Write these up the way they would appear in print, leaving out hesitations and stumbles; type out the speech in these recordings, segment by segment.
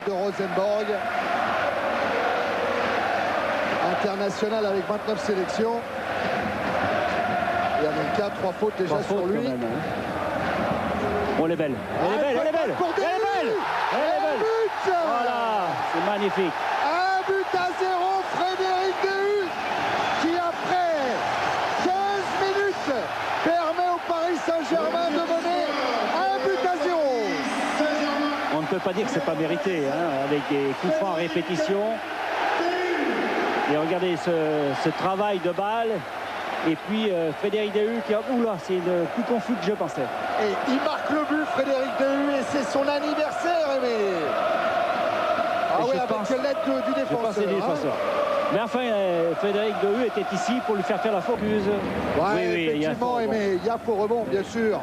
de Rosenborg. International avec 29 sélections. Et Anelka, 3 fautes déjà sur lui. Même, hein. Oh, elle est belle. Elle est belle, elle est belle. Elle est belle. Elle est belle. Voilà, c'est magnifique. 1-0, Frédéric Dehu, qui après 15 minutes permet au Paris Saint-Germain de mener 1-0. On ne peut pas dire que c'est pas mérité, hein, avec des coups francs en répétition. Et regardez ce travail de balle. Et puis Frédéric Dehu qui a... Oula, c'est le coup confus que je pensais. Et il marque le but, Frédéric Dehu, et c'est son anniversaire, Aimé. Ah oui, avec l'aide du défenseur. Mais enfin, Frédéric Dehu était ici pour lui faire la faute. Ouais, oui, effectivement, Aimé, il y a faux rebond, bien sûr.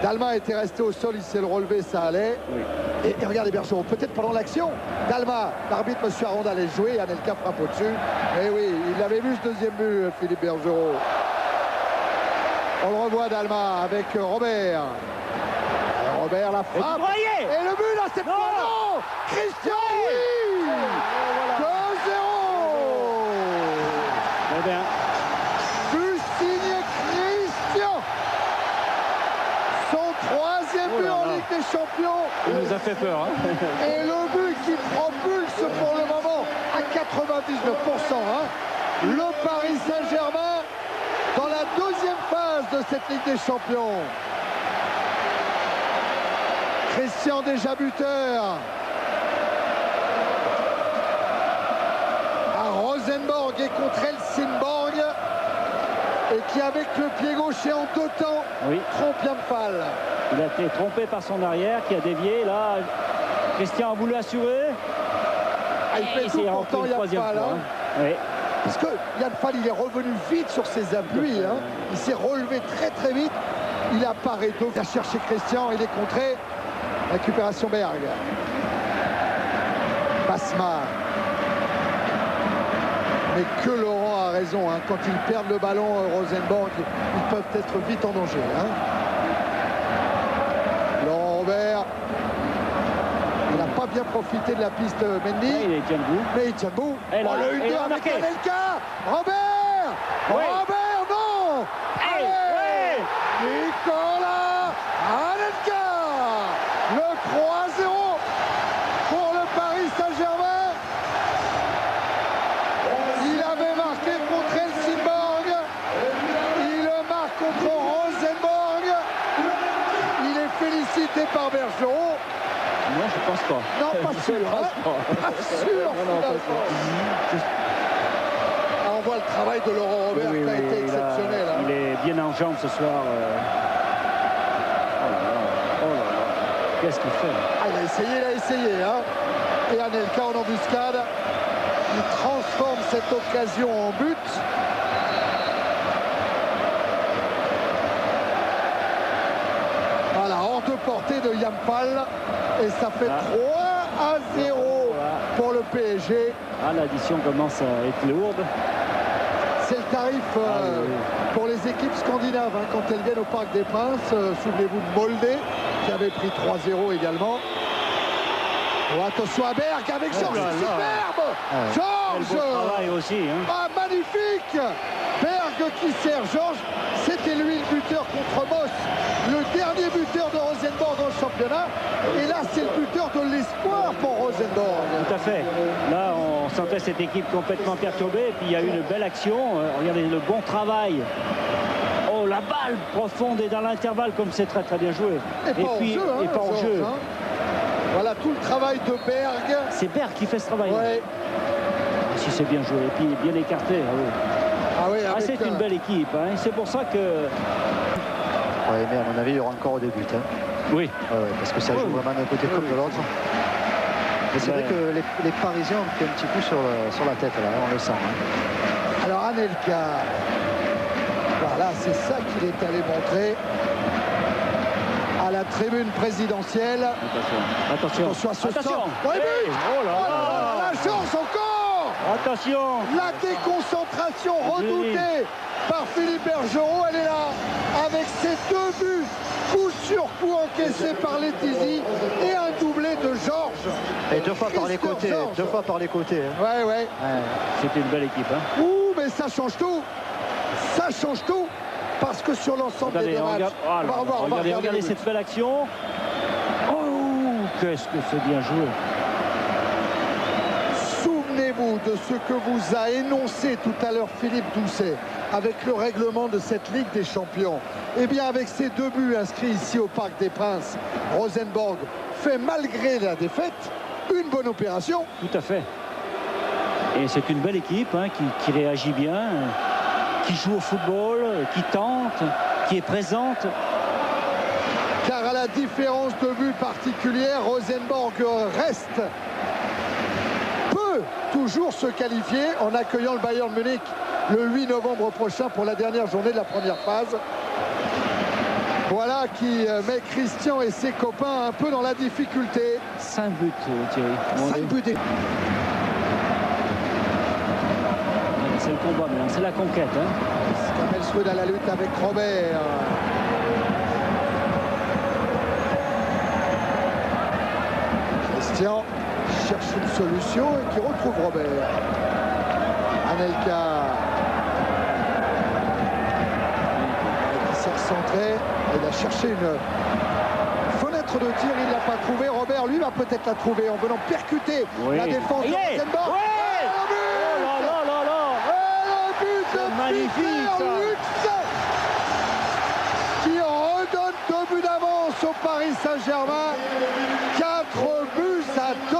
Dalma était resté au sol, il s'est le relevé, ça allait. Oui. Et regardez Bergeron, peut-être pendant l'action, Dalma, l'arbitre M. Aranda allait jouer, Anelka frappe au-dessus. Et oui, il avait vu ce deuxième but, Philippe Bergeron. On le revoit Dalma avec Robert. Et Robert la frappe. Et le but là, c'est pas non. Christian, oui, 2-0. Eh bien. But signé Christian. Son troisième but en Ligue des Champions. Il nous a fait peur. Hein. Et le but qui propulse pour le moment à 99%. Hein. Le Paris Saint-Germain dans la deuxième phase de cette Ligue des Champions. Christian déjà buteur. À Rosenborg et contre Helsingborg. Et qui avec le pied gauche et en deux temps trompe Yampal. Il a été trompé par son arrière qui a dévié. Là, Christian a voulu assurer. Ah, il fait tout pourtant Yampal. Hein. Oui. Parce que Yampal, il est revenu vite sur ses appuis. Hein. Il s'est relevé très vite. Il apparaît deux. Il a cherché Christian. Il est contré. Récupération Berg. Basma. Mais que Laurent a raison. Hein. Quand ils perdent le ballon, Rosenborg, ils peuvent être vite en danger. Hein. Laurent Robert. Il n'a pas bien profité de la piste Mendy. Ouais, il tient debout. Mais il tient debout. Oh, le 1-2 avec Anelka. Robert. Oui. Robert, non. Allez. Nicolas Anelka. Le 3-0 pour le Paris Saint-Germain. Il avait marqué contre Helsingborg. Il le marque contre Rosenborg. Il est félicité par Bergeron. Non, je pense pas. Non, pas sûr. Pas sûr. On voit le travail de Laurent Robert qui a été exceptionnel. Il est bien en jambes ce soir. Oh là là. Qu'est-ce qu'il fait? Ah, il a essayé. Hein. Et Anelka en embuscade. Il transforme cette occasion en but. Voilà, hors de portée de Yampal. Et ça fait 3-0 pour le PSG. Ah, l'addition commence à être lourde. C'est le tarif pour les équipes scandinaves hein, quand elles viennent au Parc des Princes. Souvenez-vous de Molde qui avait pris 3-0 également. Oh, attention à Berg avec Georges, superbe. Georges, travail aussi. Hein. Ah, magnifique. Berg qui sert Georges. C'était lui le buteur contre Moss, le dernier buteur de Rosenborg dans le championnat. Et là, c'est le buteur de l'espoir pour Rosenborg. Tout à fait. Là, on sentait cette équipe complètement perturbée. Et puis, il y a eu une belle action. Regardez le bon travail. Oh, la balle profonde et dans l'intervalle, comme c'est très bien joué. Et pas en jeu. Et pas en jeu. Hein. Voilà tout le travail de Berg. C'est Berg qui fait ce travail. Ouais. Si c'est bien joué. Et puis, bien écarté. C'est une belle équipe. Hein. C'est pour ça que... Ouais, mais à mon avis, il y aura encore des buts. Hein. Oui. Parce que ça joue vraiment d'un côté comme de l'autre. Mais c'est vrai que les Parisiens ont pris un petit coup sur la tête, là, on le sent. Hein. Alors Anelka, voilà, c'est ça qu'il est allé montrer à la tribune présidentielle. Attention. À ce sort. Ouais, but. Oh là là. La chance encore. Attention. La déconcentration redoutée par Philippe Bergerot, elle est là, avec ses 2 buts, coup sur coup encaissés par Letizy et un doublé de Georges. Et 2 fois par les côtés, 2 fois par les côtés. Hein. Ouais. C'était une belle équipe. Hein. Ouh, mais ça change tout. Ça change tout. Parce que sur l'ensemble des 2 matchs, regardez cette belle action. Oh, qu'est-ce que c'est bien joué. Souvenez-vous de ce que vous a énoncé tout à l'heure Philippe Doucet avec le règlement de cette Ligue des Champions. Eh bien, avec ces 2 buts inscrits ici au Parc des Princes, Rosenborg fait, malgré la défaite, une bonne opération. Tout à fait. Et c'est une belle équipe hein, qui réagit bien, qui joue au football, qui tente, qui est présente. Car à la différence de but particulière, Rosenborg reste, peut toujours se qualifier en accueillant le Bayern Munich le 8 novembre prochain pour la dernière journée de la première phase. Voilà qui met Christian et ses copains un peu dans la difficulté. 5 buts, Thierry. 5 buts. C'est le combat maintenant, c'est la conquête. Hein. Kamel Swed à la lutte avec Robert. Christian cherche une solution et qui retrouve Robert. Anelka qui s'est recentré. Il a cherché une fenêtre de tir, il ne l'a pas trouvé. Robert, lui, va peut-être la trouver en venant percuter la défense de Rosenborg. Magnifique ça. Qui redonne 2 buts d'avance au Paris Saint-Germain. 4 buts à 2.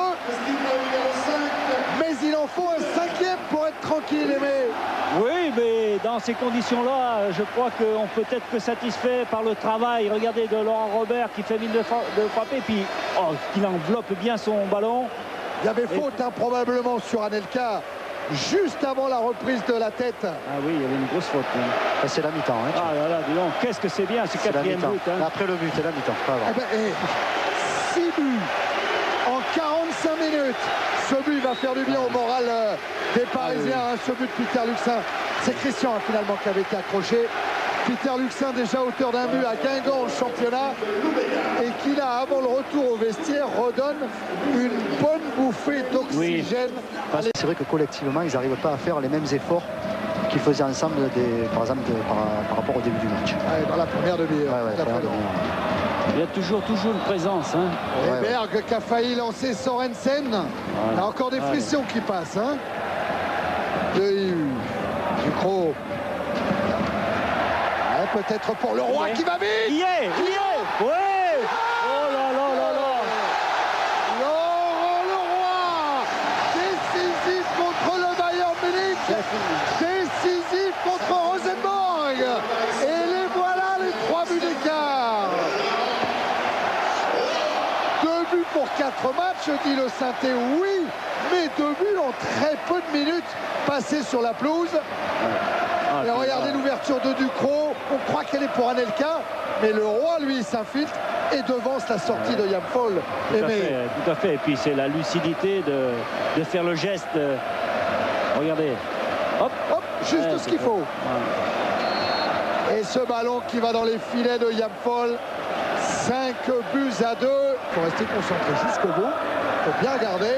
Mais il en faut un 5e pour être tranquille, Aimé. Oui, mais dans ces conditions-là, je crois qu'on peut être que satisfait par le travail. Regardez de Laurent Robert qui fait mine de frapper, puis qu'il enveloppe bien son ballon. Il y avait faute probablement sur Anelka. Juste avant la reprise de la tête. Ah oui, il y avait une grosse faute. C'est la mi-temps. Hein, ah là là, dis donc, qu'est-ce que c'est bien ce 4e but. Hein. Après le but, c'est la mi-temps. 6 buts en 45 minutes. Ce but va faire du bien au moral des Parisiens. Ce but de Peter Luxin. C'est Christian finalement qui avait été accroché. Peter Luxin déjà auteur d'un but à Guingamp au championnat et qui là avant le retour au vestiaire redonne une bonne bouffée d'oxygène. Oui. C'est vrai que collectivement ils n'arrivent pas à faire les mêmes efforts qu'ils faisaient ensemble par exemple par rapport au début du match. Ouais, dans la première demi-heure. Il y a toujours une présence. Hein. Et Berg qui a failli lancer Sorensen. Il y a encore des frictions qui passent. Hein. Ducrot. Peut-être pour le roi qui va vite. Il y est. Ouais. Oh là là là là. Laurent Leroy, décisif contre le Bayern Munich, décisif contre Rosenborg. Et les voilà les 3 buts d'écart. 2 buts pour 4 matchs, dit le Sainté, oui, mais 2 buts en très peu de minutes passées sur la pelouse. Et regardez l'ouverture de Ducrot, on croit qu'elle est pour Anelka, mais le roi lui s'infiltre et devance la sortie de Yampol. Tout à fait, et puis c'est la lucidité de faire le geste. Regardez, hop, juste ce qu'il faut. Et ce ballon qui va dans les filets de Yampol. 5 buts à 2. Il faut rester concentré jusqu'au bout, il faut bien regarder.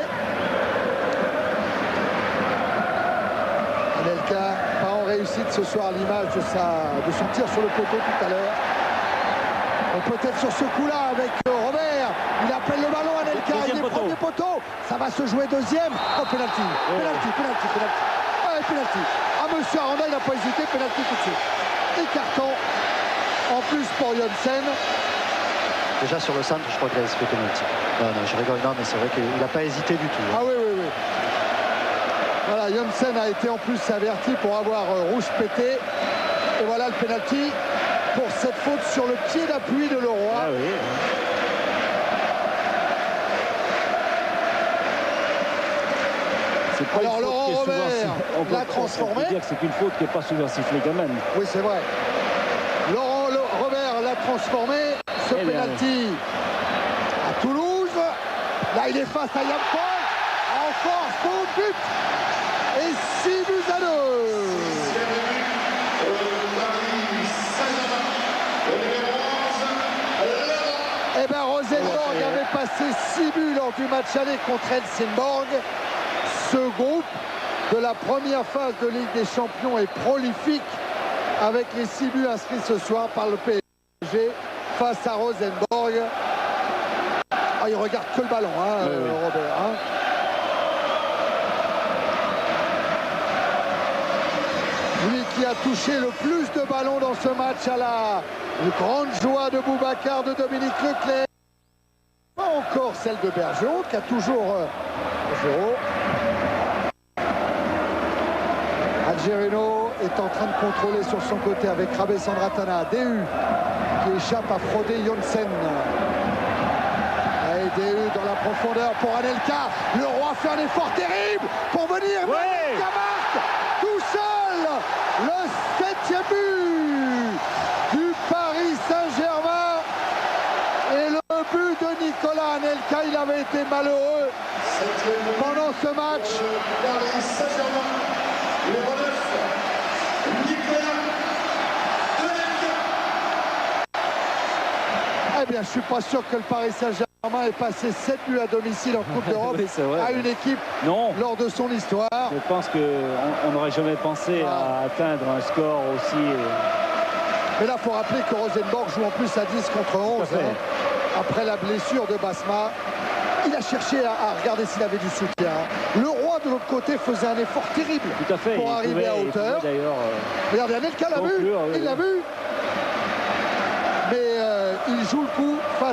Anelka, pas en réussite ce soir, l'image de son tir sur le poteau tout à l'heure. Peut-être sur ce coup-là avec Robert. Il appelle le ballon, Anelka, il est premier poteau. Ça va se jouer deuxième. Oh, pénalty. Pénalty. Ah, monsieur Aranda, il n'a pas hésité, pénalty tout de suite. Et carton. En plus pour Janssen. Déjà sur le centre, je crois qu'il a fait pénalty. Non, je rigole, non, mais c'est vrai qu'il n'a pas hésité du tout. Ah oui. Voilà, Janssen a été en plus averti pour avoir rouge pété. Et voilà le pénalty pour cette faute sur le pied d'appui de Leroy. Ah oui. Alors Laurent Robert l'a transformé. On peut dire que c'est une faute qui n'est pas souvent sifflée quand même. Oui, c'est vrai. Laurent Robert l'a transformé. Ce pénalty à Toulouse. Là, il est face à Yampol. En force, au but Et 6-2. Eh bien, Rosenborg avait passé 6 buts lors du match aller contre Helsingborg. Ce groupe de la première phase de Ligue des Champions est prolifique avec les 6 buts inscrits ce soir par le PSG face à Rosenborg. Ah, il regarde que le ballon, hein, oui. Robert. Hein. Lui qui a touché le plus de ballons dans ce match à la grande joie de Boubacar, de Dominique Leclerc. Pas encore celle de Bergeron qui a toujours 0. Algerino est en train de contrôler sur son côté avec Rabé Sandratana. DU qui échappe à Frode Jonsen. Et DU dans la profondeur pour Anelka. Le roi fait un effort terrible pour venir. Oui. Anelka marque tout seul le 7e but du Paris Saint-Germain. Et le but de Nicolas Anelka, il avait été malheureux pendant ce match. Paris Saint-Germain, numéro 9, Nicolas Anelka. Eh bien, je suis pas sûr que le Paris Saint-Germain ait passé 7 buts à domicile en Coupe d'Europe Oui, à une équipe lors de son histoire. Je pense qu'on n'aurait jamais pensé à atteindre un score aussi. Mais là, il faut rappeler que Rosenborg joue en plus à 10 contre 11. Hein, après la blessure de Basma. Il a cherché à regarder s'il avait du soutien. Le roi de l'autre côté faisait un effort terrible pour arriver à hauteur. Regardez, Anelka l'a vu. Il l'a vu. Mais il joue le coup face